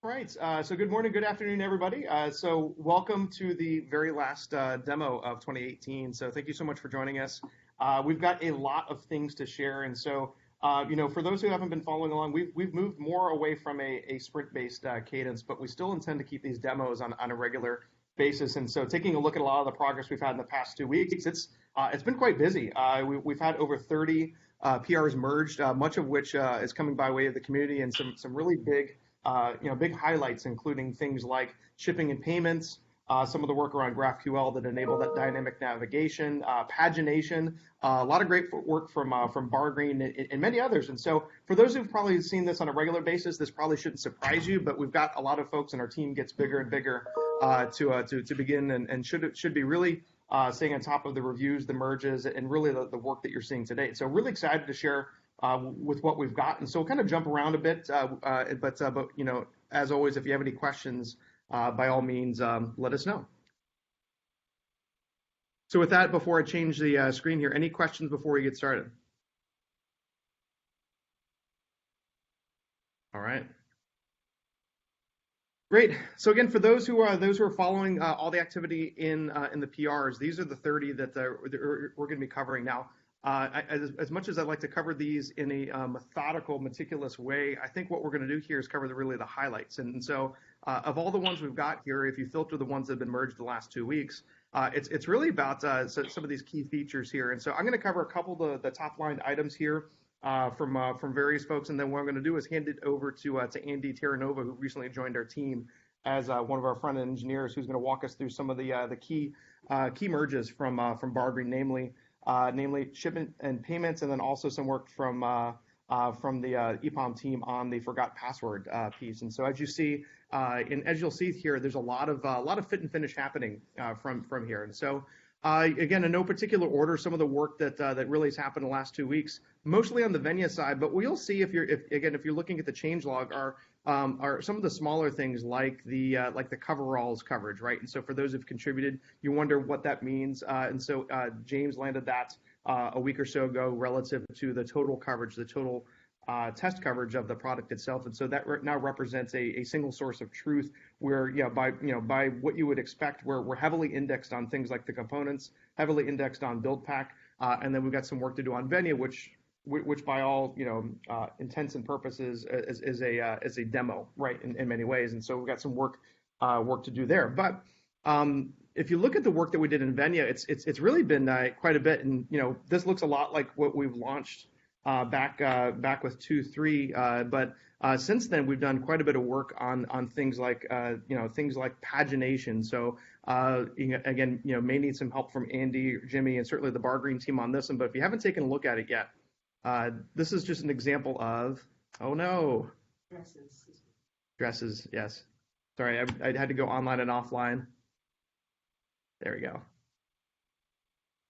All right. So good morning, good afternoon, everybody. So welcome to the very last demo of 2018. So thank you so much for joining us. We've got a lot of things to share, and so for those who haven't been following along, we've moved more away from a sprint-based cadence, but we still intend to keep these demos on a regular basis. And so taking a look at a lot of the progress we've had in the past 2 weeks, it's been quite busy. We've had over 30 PRs merged, much of which is coming by way of the community, and some really big highlights, including things like shipping and payments, some of the work around GraphQL that enable that dynamic navigation, pagination, a lot of great work from Bargreen and many others. And so for those who've probably seen this on a regular basis, this probably shouldn't surprise you, but we've got a lot of folks and our team gets bigger and bigger to begin and should be really staying on top of the reviews, the merges, and really the work that you're seeing today. So really excited to share with what we've got. And so we'll kind of jump around a bit, but as always, if you have any questions, by all means, let us know. So with that, before I change the screen here, any questions before we get started? All right. Great. So again, for those who are following all the activity in the PRs, these are the 30 that we're going to be covering now. As much as I'd like to cover these in a methodical, meticulous way, I think what we're going to do here is cover really the highlights. And so of all the ones we've got here, if you filter the ones that have been merged the last 2 weeks, it's really about some of these key features here. And so I'm going to cover a couple of the top line items here from various folks. And then what I'm going to do is hand it over to Andy Terranova, who recently joined our team as one of our front-end engineers, who's going to walk us through some of the key merges from Bargreen, namely shipment and payments, and then also some work from the EPOM team on the forgot password piece. And so as you see, as you'll see here, there's a lot of fit and finish happening from here. And so again, in no particular order, some of the work that really has happened in the last 2 weeks, mostly on the Venia side. But what you'll see if you're looking at the changelog are some of the smaller things like the coveralls coverage, right? And so for those who've contributed, you wonder what that means. And so James landed that a week or so ago relative to the total coverage, the total test coverage of the product itself. And so that now represents a single source of truth where, by what you would expect, we're heavily indexed on things like the components, heavily indexed on build pack, and then we've got some work to do on Venia, which by all intents and purposes is a demo, right, in many ways. And so we've got some work to do there. But if you look at the work that we did in Venia, it's really been quite a bit. And this looks a lot like what we've launched back with 2.3, but since then we've done quite a bit of work on things like pagination. So again, may need some help from Andy, Jimmy, and certainly the Bargreen team on this one. But if you haven't taken a look at it yet, this is just an example of dresses. Yes, sorry, I had to go online and offline. There we go.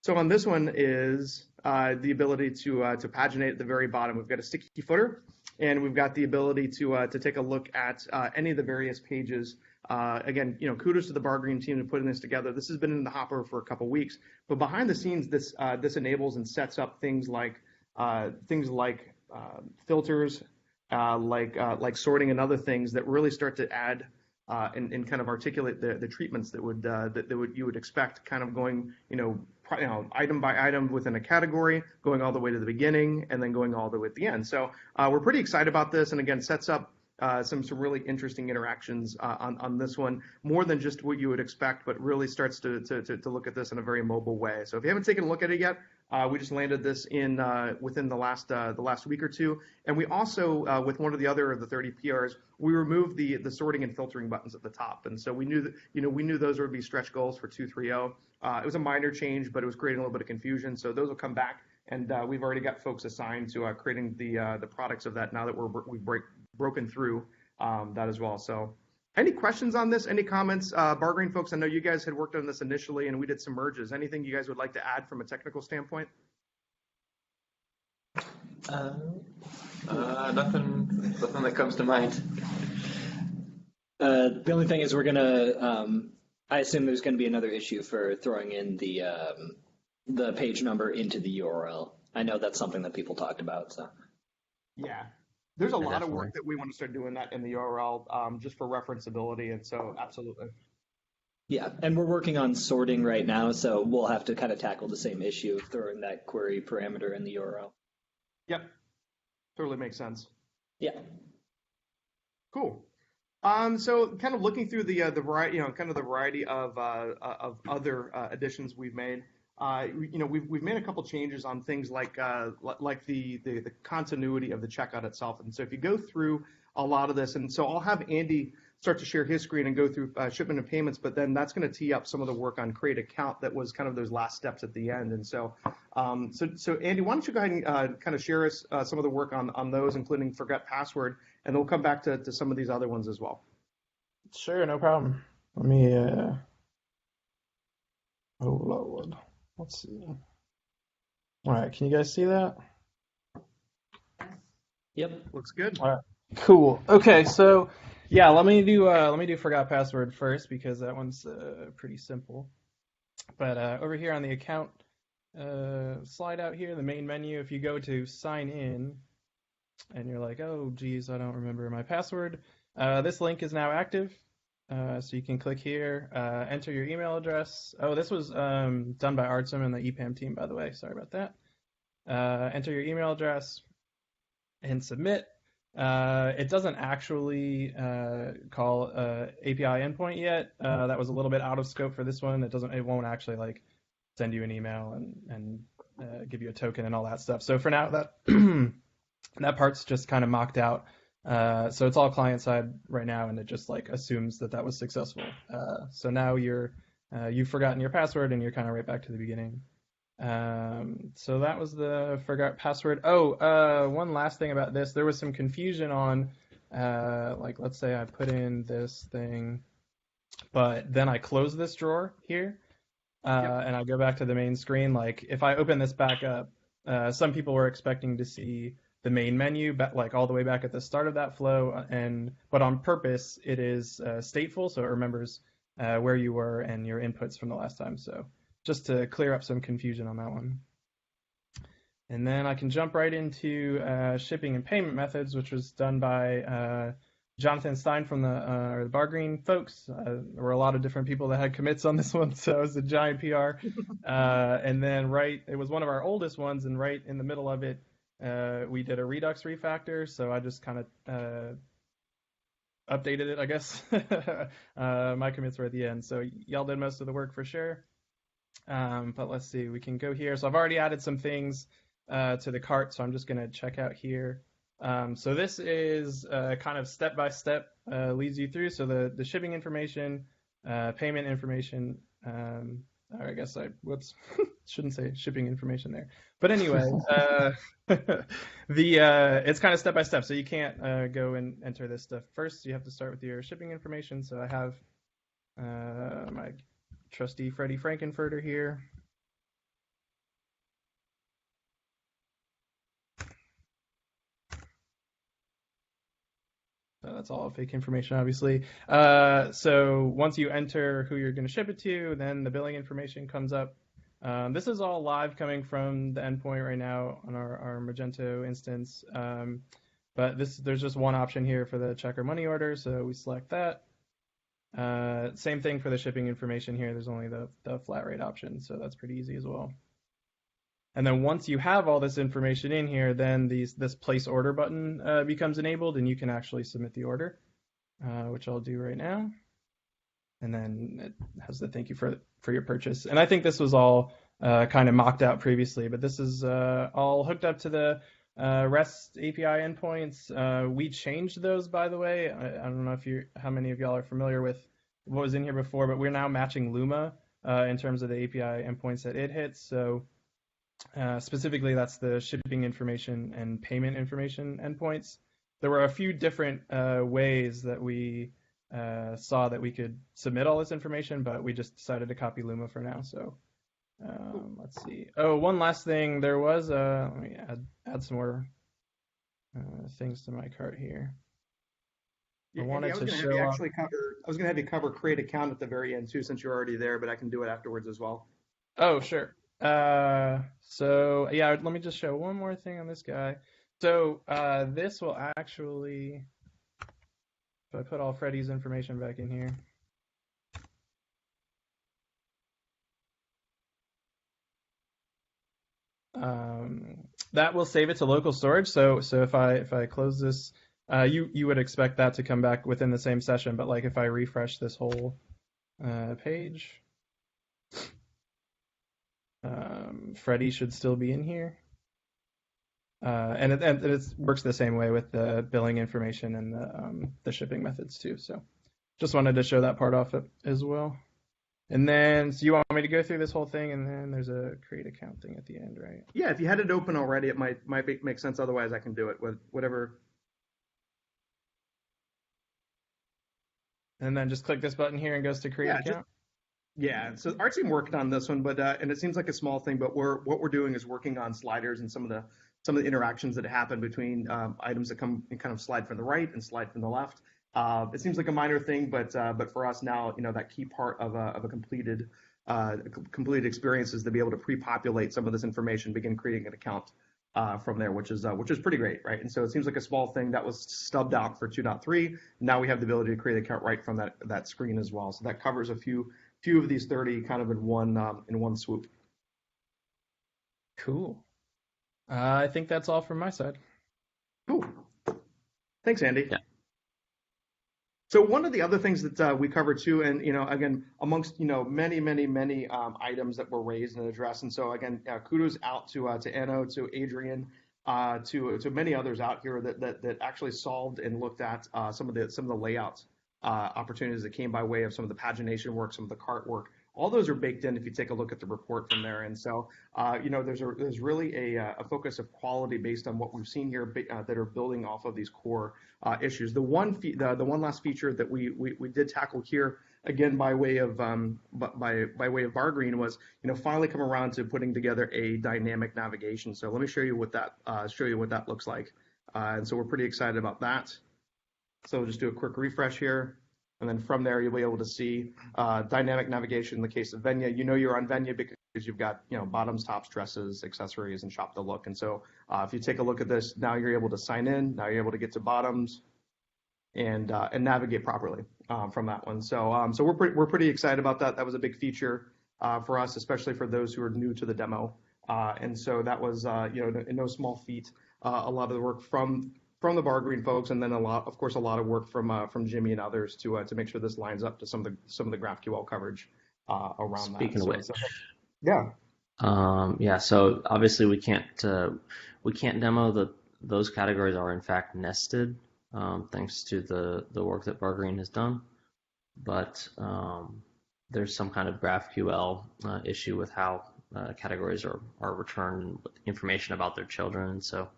So on this one is the ability to paginate at the very bottom. We've got a sticky footer, and we've got the ability to take a look at any of the various pages. Again, kudos to the Bargreen team for putting this together. This has been in the hopper for a couple weeks, but behind the scenes, this enables and sets up things like filters, like sorting and other things that really start to add and kind of articulate the treatments that you would expect, kind of going item by item within a category, going all the way to the beginning, and then going all the way at the end. So we're pretty excited about this, and again, sets up some really interesting interactions on this one, more than just what you would expect, but really starts to look at this in a very mobile way. So if you haven't taken a look at it yet, we just landed this within the last week or two, and we also with one of the 30 PRs, we removed the sorting and filtering buttons at the top, and so we knew that those would be stretch goals for 2.3.0. It was a minor change, but it was creating a little bit of confusion, so those will come back, and we've already got folks assigned to creating the products of that now that we've broken through that as well. So any questions on this? Any comments? Bargreen folks, I know you guys had worked on this initially and we did some merges. Anything you guys would like to add from a technical standpoint? Nothing that comes to mind. The only thing is we're going to, I assume there's going to be another issue for throwing in the page number into the URL. I know that's something that people talked about. So. Yeah. There's a Yeah, lot of definitely. work that we want to start doing that in the URL, just for referenceability, and so absolutely. Yeah, and we're working on sorting right now, so we'll have to kind of tackle the same issue of throwing that query parameter in the URL. Yep, totally makes sense. Yeah. Cool. So kind of looking through the variety, kind of the variety of other additions we've made. We've made a couple changes on things like the continuity of the checkout itself. And so if you go through a lot of this, and so I'll have Andy start to share his screen and go through shipment and payments, but then that's going to tee up some of the work on create account that was kind of those last steps at the end. And so Andy, why don't you go ahead and kind of share us some of the work on those, including forgot password, and then we'll come back to some of these other ones as well. Sure, no problem. Let me load. Let's see. All right, can you guys see that? Yep. Looks good. All right, cool. Okay, so yeah, let me do forgot password first because that one's pretty simple. But over here on the account slide out here, the main menu, if you go to sign in, and you're like, oh geez, I don't remember my password, this link is now active. So you can click here, enter your email address. Oh, this was done by Artsum and the EPAM team, by the way. Sorry about that. Enter your email address and submit. It doesn't actually call API endpoint yet. That was a little bit out of scope for this one. It won't actually like send you an email and give you a token and all that stuff. So for now, that that part's just kind of mocked out. So it's all client side right now, and it just like assumes that was successful. So now you've forgotten your password, and you're kind of right back to the beginning. So that was the forgot password. Oh, one last thing about this. There was some confusion on, like, let's say I put in this thing, but then I close this drawer here, and I go back to the main screen. Like, if I open this back up, some people were expecting to see the main menu, like all the way back at the start of that flow, but on purpose, it is stateful, so it remembers where you were and your inputs from the last time. So just to clear up some confusion on that one. And then I can jump right into shipping and payment methods, which was done by Jonathan Stein from the Bargreen folks. There were a lot of different people that had commits on this one, so it was a giant PR. And then it was one of our oldest ones, and right in the middle of it, we did a Redux refactor, so I just kind of updated it, I guess. My commits were at the end, so y'all did most of the work for sure. But let's see, we can go here. So I've already added some things to the cart, so I'm just going to check out here. So this is kind of step-by-step leads you through. So the shipping information, payment information, or I guess shouldn't say shipping information there. But anyway, it's kind of step-by-step, so you can't go and enter this stuff first. You have to start with your shipping information. So I have my trusty Freddie Frankenfurter here. So that's all fake information, obviously. So once you enter who you're going to ship it to, then the billing information comes up. This is all live coming from the endpoint right now on our Magento instance. But there's just one option here for the check or money order, so we select that. Same thing for the shipping information here. There's only the flat rate option, so that's pretty easy as well. And then once you have all this information in here, then this place order button becomes enabled, and you can actually submit the order, which I'll do right now. And then it has the thank you for your purchase. And I think this was all kind of mocked out previously, but this is all hooked up to the REST API endpoints. We changed those, by the way. I don't know how many of y'all are familiar with what was in here before, but we're now matching Luma in terms of the API endpoints that it hits. So specifically, that's the shipping information and payment information endpoints. There were a few different ways that we saw that we could submit all this information, but we just decided to copy Luma for now. So let's see. Oh, one last thing. There was let me add some more things to my cart here. Yeah, I was going to have you cover create account at the very end too, since you're already there, but I can do it afterwards as well. Oh, sure. So yeah, let me just show one more thing on this guy. So this will actually, if I put all Freddie's information back in here. That will save it to local storage. So if I close this, you would expect that to come back within the same session. But like if I refresh this whole page, Freddie should still be in here. And it works the same way with the billing information and the shipping methods too. So just wanted to show that part off as well. And then, so you want me to go through this whole thing, and then there's a create account thing at the end, right? Yeah, if you had it open already, it might make sense. Otherwise, I can do it with whatever. And then just click this button here and goes to create account. Yeah, so our team worked on this one, but and it seems like a small thing, but what we're doing is working on sliders and some of the interactions that happen between items that come and kind of slide from the right and slide from the left. It seems like a minor thing, but for us now, that key part of a completed experience is to be able to pre-populate some of this information, begin creating an account from there, which is pretty great, right? And so it seems like a small thing that was stubbed out for 2.3. Now we have the ability to create an account right from that screen as well. So that covers a few of these 30 kind of in one swoop. Cool. I think that's all from my side. Cool. Thanks, Andy. Yeah. So one of the other things that we covered too, and again amongst many items that were raised and addressed, and so again kudos out to Anno, to Adrian, to many others out here that actually solved and looked at some of the layout opportunities that came by way of some of the pagination work, some of the cart work. All those are baked in if you take a look at the report from there. And so, there's really a focus of quality based on what we've seen here that are building off of these core issues. The one last feature that we did tackle here, again by way of by way of Bar Green, was finally come around to putting together a dynamic navigation. So let me show you what that looks like. And so we're pretty excited about that. So we'll just do a quick refresh here. And then from there, you'll be able to see dynamic navigation in the case of Venya. You're on Venya because you've got bottoms, tops, dresses, accessories, and shop the look. And so if you take a look at this, now you're able to sign in. Now you're able to get to bottoms and navigate properly from that one. So we're pretty excited about that. That was a big feature for us, especially for those who are new to the demo. And so that was no small feat. A lot of the work from the Bar Green folks, and then a lot of work from Jimmy and others to make sure this lines up to some of the GraphQL coverage around Speaking of which, yeah. So obviously we can't demo those categories are in fact nested, thanks to the work that Bar Green has done. But there's some kind of GraphQL issue with how categories are returned with information about their children. So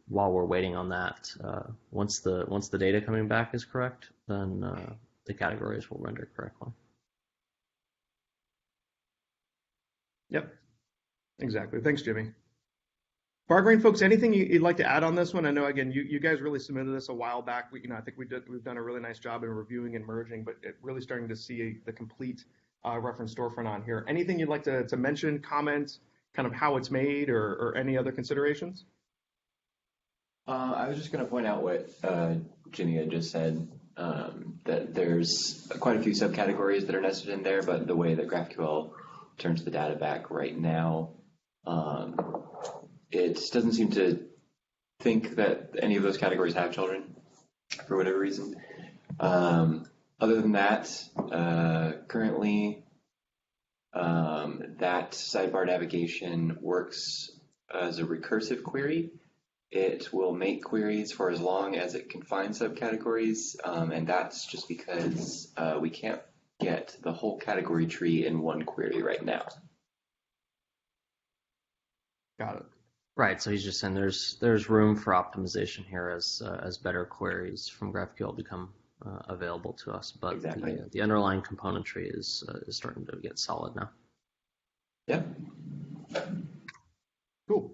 while we're waiting on that, once the data coming back is correct, then the categories will render correctly. Yep, exactly. Thanks, Jimmy. Bar Green folks, anything you'd like to add on this one? I know again you guys really submitted this a while back. I think we've done a really nice job in reviewing and merging, but really starting to see the complete reference storefront on here. Anything you'd like to mention, comment, kind of how it's made, or any other considerations? I was just going to point out what Jimmy had just said, that there's quite a few subcategories that are nested in there, but the way that GraphQL turns the data back right now, it doesn't seem to think that any of those categories have children for whatever reason. Other than that, currently that sidebar navigation works as a recursive query. It will make queries for as long as it can find subcategories, and that's just because we can't get the whole category tree in one query right now. Got it. Right. So he's just saying there's room for optimization here as better queries from GraphQL become available to us. But exactly. the underlying componentry is starting to get solid now. Yeah. Cool.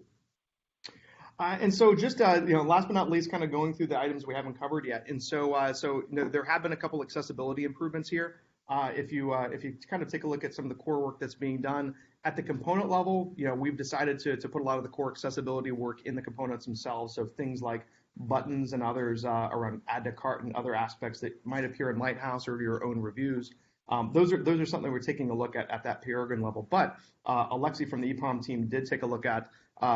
And so just, last but not least, kind of going through the items we haven't covered yet. And so there have been a couple accessibility improvements here. if you kind of take a look at some of the core work that's being done at the component level, we've decided to put a lot of the core accessibility work in the components themselves. So things like buttons and others around add to cart and other aspects that might appear in Lighthouse or your own reviews. Those are something we're taking a look at that Peregrine level. But Alexi from the EPOM team did take a look at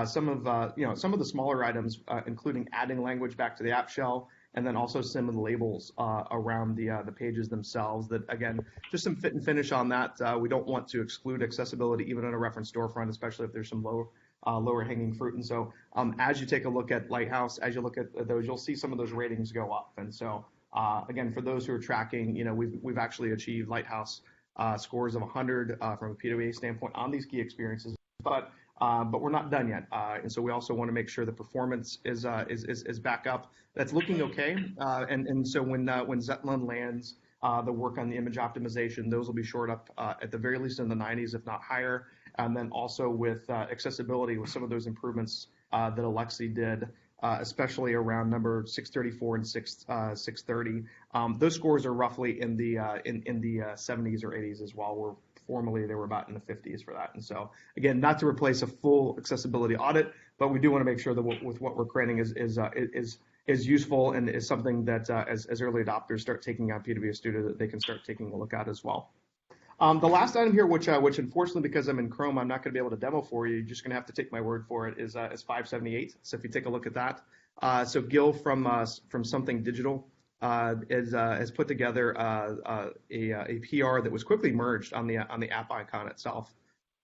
some of the smaller items, including adding language back to the app shell, and then also some of the labels around the pages themselves. That again, just some fit and finish on that. We don't want to exclude accessibility even in a reference storefront, especially if there's some lower hanging fruit. And so as you take a look at Lighthouse, as you look at those, you'll see some of those ratings go up. And so again, for those who are tracking, we've actually achieved Lighthouse scores of 100 from a PWA standpoint on these key experiences, but we're not done yet. And so we also want to make sure the performance is back up. That's looking okay. And so when Zetland lands, the work on the image optimization, those will be shored up at the very least in the 90s, if not higher. And then also with accessibility, with some of those improvements that Alexi did, especially around number 634 and 630. Those scores are roughly in the 70s or 80s as well. Where formerly they were about in the 50s for that. And so again, not to replace a full accessibility audit, but we do want to make sure that with what we're creating is useful and is something that as early adopters start taking on PWA Studio, that they can start taking a look at as well. The last item here, which unfortunately, because I'm in Chrome, I'm not going to be able to demo for you. You're just going to have to take my word for it. Is 578. So if you take a look at that, so Gil from Something Digital has put together a PR that was quickly merged on the app icon itself.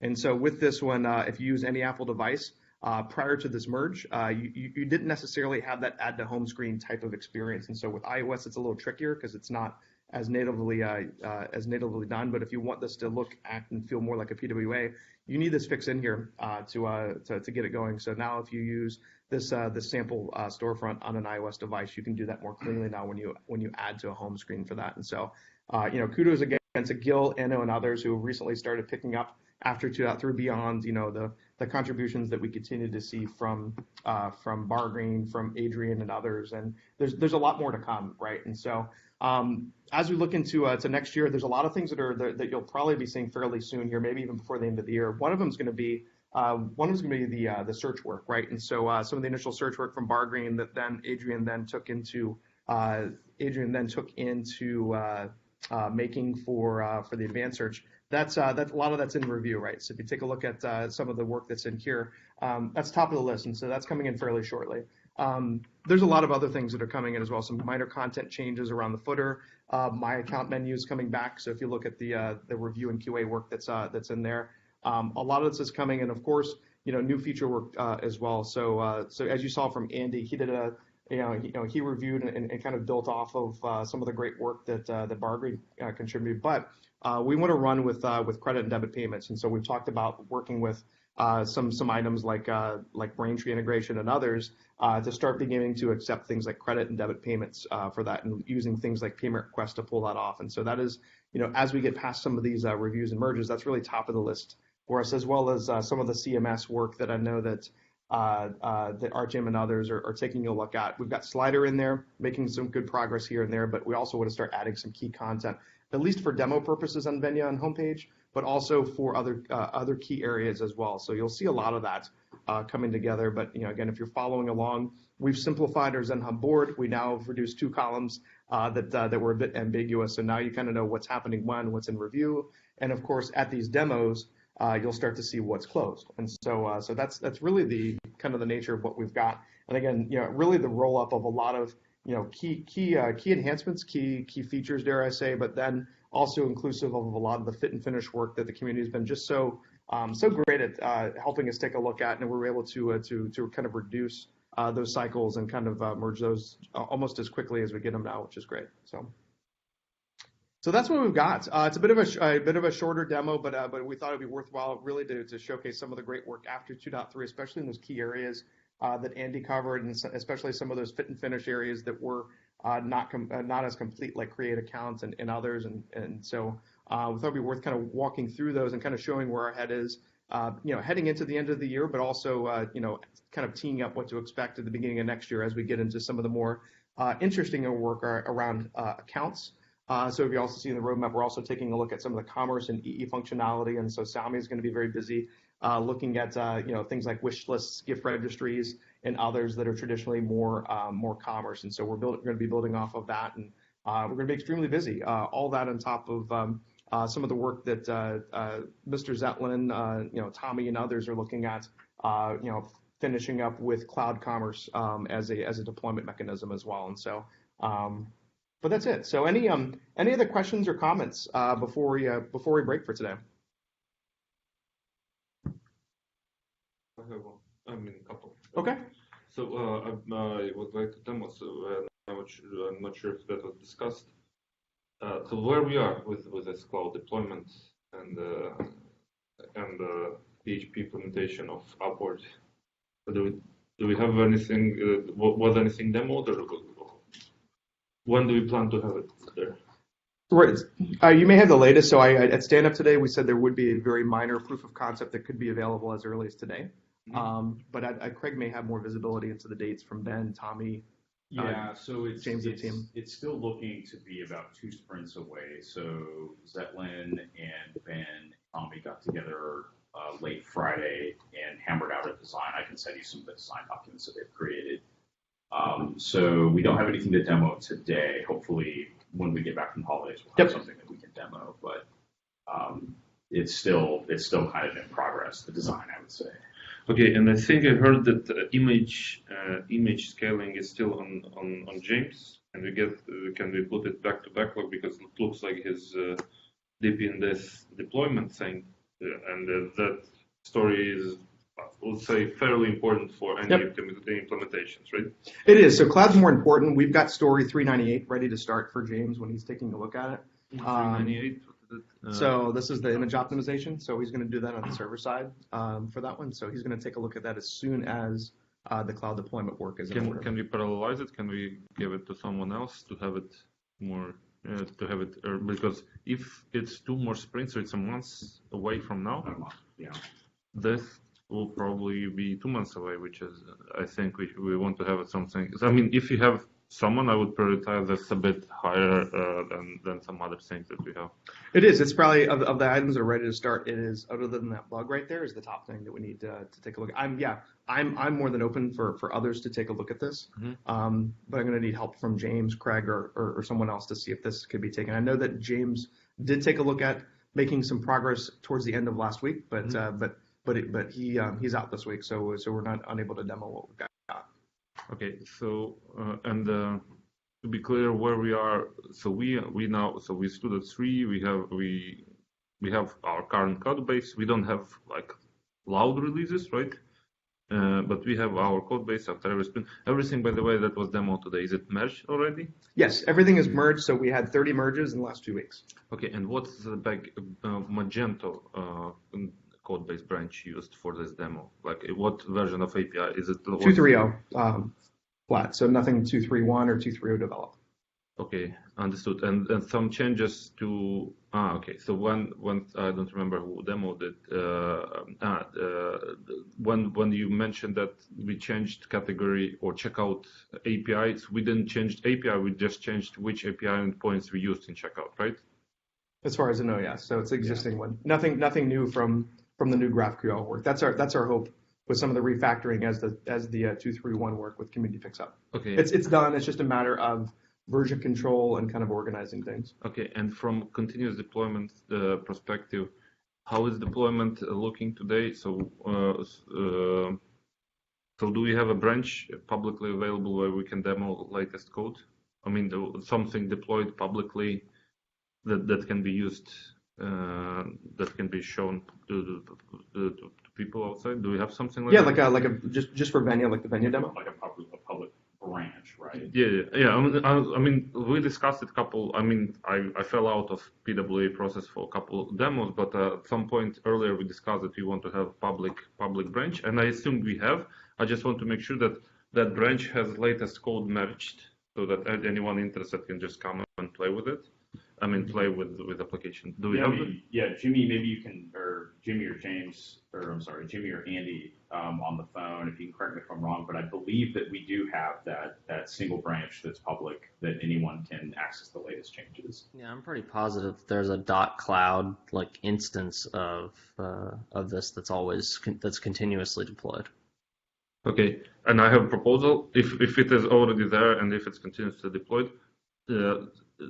And so with this one, if you use any Apple device prior to this merge, you didn't necessarily have that add to home screen type of experience. And so with iOS, it's a little trickier because it's not as natively done. But if you want this to look, act, and feel more like a PWA, you need this fix in here to get it going. So now if you use this sample storefront on an iOS device, you can do that more cleanly now when you add to a home screen for that. And so kudos again to Gil, Enno, and others who recently started picking up after 2.3 beyond, the contributions that we continue to see from Bargreen, from Adrian, and others. And there's a lot more to come, right? And so as we look into to next year, there's a lot of things that you'll probably be seeing fairly soon here, maybe even before the end of the year. One of them is going to be the search work, right? And so some of the initial search work from Bargreen that then Adrian then took into making for the advanced search. That's a lot of that's in review, right? So if you take a look at some of the work that's in here, that's top of the list, and so that's coming in fairly shortly. There's a lot of other things that are coming in as well. Some minor content changes around the footer. My account menu is coming back. So if you look at the review and QA work that's in there, a lot of this is coming in. Of course, new feature work as well. So as you saw from Andy, he did he reviewed and kind of built off of some of the great work that Bargreen contributed. But we want to run with credit and debit payments, and so we've talked about working with some items like Braintree integration and others to start beginning to accept things like credit and debit payments for that, and using things like payment requests to pull that off. And so that is, as we get past some of these reviews and merges, that's really top of the list for us, as well as some of the CMS work that I know that Artyom and others are taking a look at. We've got Slider in there, making some good progress here and there, but we also want to start adding some key content, at least for demo purposes on Venya and homepage, but also for other key areas as well. So you'll see a lot of that coming together. But again, if you're following along, we've simplified our ZenHub board. We now have reduced 2 columns that were a bit ambiguous. So now you kind of know what's happening when, what's in review, and of course at these demos, you'll start to see what's closed. And so that's really the kind of the nature of what we've got. And again, really the roll up of a lot of key enhancements, key features, dare I say, but then also inclusive of a lot of the fit and finish work that the community has been just so great at helping us take a look at, and we're able to kind of reduce those cycles and kind of merge those almost as quickly as we get them now, which is great. So that's what we've got. It's a bit of a shorter demo, but we thought it'd be worthwhile really to showcase some of the great work after 2.3, especially in those key arears that Andy covered, and especially some of those fit and finish areas that were not as complete, like create accounts and others. And so we thought it'd be worth kind of walking through those and kind of showing where our head is, heading into the end of the year, but also kind of teeing up what to expect at the beginning of next year as we get into some of the more interesting work around accounts. So if you also see in the roadmap, we're also taking a look at some of the commerce and EE functionality. And so Sami is going to be very busy looking at things like wish lists, gift registries, and others that are traditionally more commerce. And so we're going to be building off of that, and we're going to be extremely busy. All that on top of some of the work that Mr. Zetlin, Tommy, and others are looking at. Finishing up with cloud commerce as a deployment mechanism as well. And so, but that's it. So any other questions or comments before we break for today? I have a couple. Okay. So I would like to demo. So I'm not sure if that was discussed. So where we are with this cloud deployment and PHP implementation of Upward. Do we have anything? Was anything demoed, or when do we plan to have it there? Right. You may have the latest. So at stand up today, we said there would be a very minor proof of concept that could be available as early as today. But Craig may have more visibility into the dates from Ben, Tommy. Yeah, so James and team. It's still looking to be about 2 sprints away. So Zetlin and Ben, Tommy got together late Friday and hammered out a design. I can send you some of the design documents that they've created. So we don't have anything to demo today. Hopefully, when we get back from holidays, we'll have something that we can demo. But it's still kind of in progress. The design, I would say. Okay, and I think I heard that image scaling is still on James, and can we put it back to backlog because it looks like his deep in this deployment thing, and that story is, I would say, fairly important for any implementations, right? It is. So cloud's more important. We've got story 398 ready to start for James when he's taking a look at it. 398. So this is the image optimization. So he's going to do that on the server side for that one. So he's going to take a look at that as soon as the cloud deployment work is in order. Can we parallelize it? Can we give it to someone else to have it more? Because if it's 2 more sprints, so it's a month away from now. Yeah. This will probably be 2 months away, which is, I think we want to have something. I mean, if you have someone, I would prioritize this a bit higher than some other things that we have. It is. It's probably of the items that are ready to start. It is, other than that bug right there, is the top thing that we need to take a look at. I'm more than open for others to take a look at this. But I'm going to need help from James, Craig, or someone else to see if this could be taken. I know that James did take a look at making some progress towards the end of last week, but he's out this week, so we're not unable to demo what we've got. Okay, so and to be clear where we are, so we stood at 3. We have our current code base. We don't have like loud releases, right? But we have our code base after every sprint. Everything, by the way, that was demoed today, is it merged already? Yes, everything is merged. So we had 30 merges in the last 2 weeks. Okay, and what's the Magento code base branch used for this demo? Like what version of API is it? 2.3.0 flat, so nothing 2.3.1 or 2.3.0 developed. Okay, understood. And some changes to okay. So when I don't remember who demoed it. When you mentioned that we changed category or checkout APIs, we didn't change API. We just changed which API endpoints we used in checkout, right? As far as I know, yes. So it's the existing one. Nothing new from the new GraphQL work. That's our hope with some of the refactoring as the 2.3.1 work with community fix-up. Okay. It's done. It's just a matter of version control and kind of organizing things. Okay. And from continuous deployment perspective, how is deployment looking today? So do we have a branch publicly available where we can demo latest code? I mean, something deployed publicly that can be used, that can be shown to people outside? Do we have something like that? Yeah, like a just for Venya, like the Venya demo? Like a public branch, right? Yeah. I mean, we discussed it I fell out of PWA process for a couple demos, but at some point earlier we discussed that we want to have public branch, and I assume we have. I just want to make sure that that branch has latest code merged so that anyone interested can just come and play with it. I mean, play with application. Do we have it? Yeah, Jimmy, maybe you can, or Jimmy or James, or I'm sorry, Jimmy or Andy, on the phone. If you can correct me if I'm wrong, but I believe that we do have that single branch that's public that anyone can access the latest changes. Yeah, I'm pretty positive there's a .cloud like instance of this that's continuously deployed. Okay, and I have a proposal. If it is already there and if it's continuously deployed,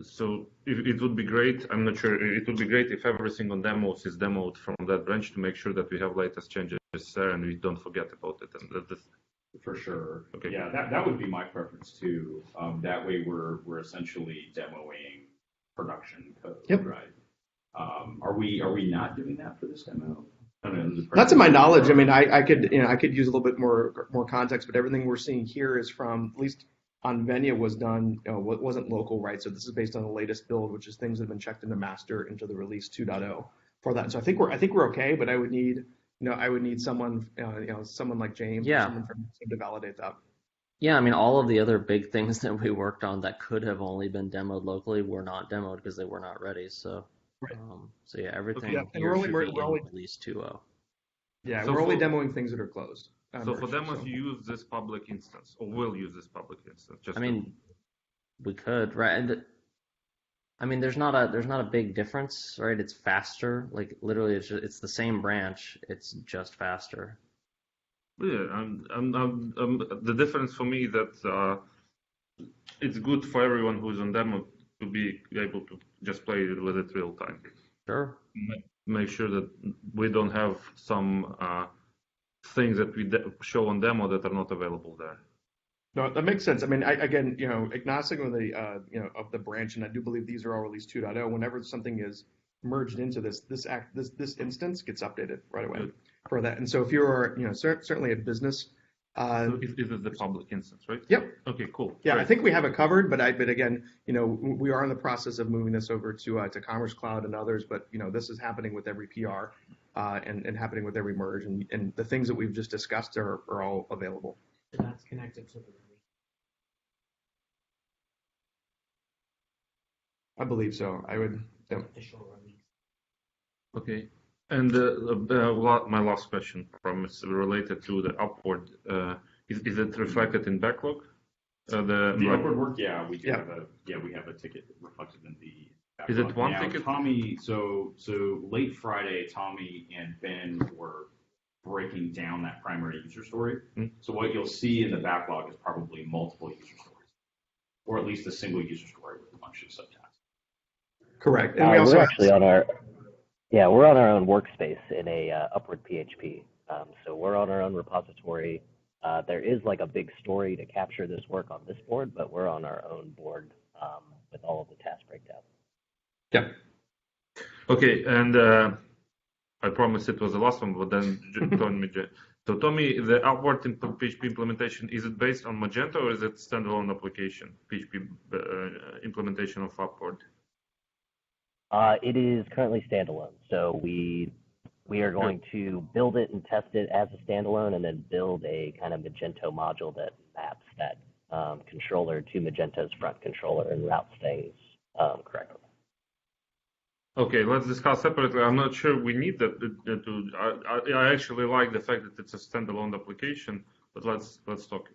so it would be great. I'm not sure. It would be great if everything on demos is demoed from that branch to make sure that we have latest changes there and we don't forget about it. And for sure. Okay. Yeah, that would be my preference too. That way we're essentially demoing production code. Yep. Right. Are we not doing that for this demo? Not to my knowledge. I mean, I could use a little bit more context, but everything we're seeing here is from, at least on Venia, was done. Wasn't local, right? So this is based on the latest build, which is things that have been checked into master into the release 2.0 for that. So I think we're okay, but I would need someone someone like James, Yeah, or someone from to validate that. Yeah, I mean, all of the other big things that we worked on that could have only been demoed locally were not demoed because they were not ready. So, right. So yeah, everything Yeah, and here we're should be in only release 2.0. Yeah, So we're only demoing things that are closed. So for demos, you use this public instance, or will use this public instance. I mean, we could, right? And I mean, there's not a big difference, right? It's faster. Like literally, it's the same branch. It's just faster. Yeah, the difference for me is that it's good for everyone who's on demo to be able to just play with it real time. Sure. Make sure that we don't have some things that we show on demo that are not available there. No, that makes sense. I mean, again, agnostic of the of the branch, and I do believe these are all released 2.0. Whenever something is merged into this instance gets updated right away for that. And so if you're certainly a business, so it is the public instance, right? Yep. Okay, cool. Yeah, Great. I think we have it covered, but again, we are in the process of moving this over to Commerce Cloud and others. But this is happening with every PR and happening with every merge, and the things that we've just discussed are all available. So that's connected to the release. I believe so. I would. Yeah. Official release. Okay. And my last question is related to the upward. Is it reflected in backlog? The upward work, yeah, we do have a ticket reflected in the backlog. Is it one now, ticket? Tommy, so late Friday, Tommy and Ben were breaking down that primary user story. Mm-hmm. So what you'll see in the backlog is probably multiple user stories, or at least a single user story with a bunch of subtasks. Correct. And we also we're actually on our own workspace in a upward PHP. So we're on our own repository. There is like a big story to capture this work on this board, but we're on our own board with all of the task breakdowns. Yeah. Okay, and I promised it was the last one, but then Tommy. So Tommy, the upward PHP implementation, is it based on Magento or is it standalone application, PHP implementation of upward? It is currently standalone. So we are going to build it and test it as a standalone, and then build a kind of Magento module that maps that controller to Magento's front controller and routes things correctly. Okay, let's discuss separately. I'm not sure we need that. I actually like the fact that it's a standalone application, but let's talk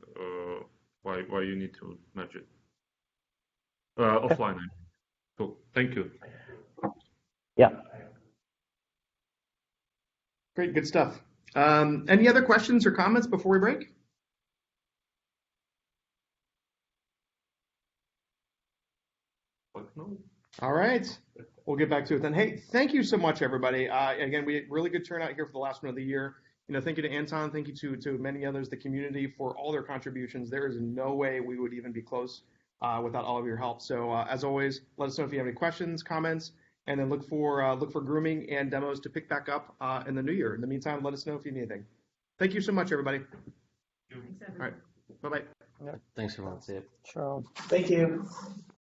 why you need to merge it offline. Cool. Thank you. Yeah. Great, good stuff. Any other questions or comments before we break? No. All right, we'll get back to it then. Hey, thank you so much, everybody. Again, we had really good turnout here for the last one of the year. Thank you to Anton, thank you to many others, the community, for all their contributions. There is no way we would even be close without all of your help. So as always, let us know if you have any questions, comments, and then look for grooming and demos to pick back up in the new year. In the meantime, let us know if you need anything. Thank you so much, everybody. Thanks, everyone. All right, bye-bye. Thanks, everyone. See you. Sure. Thank you.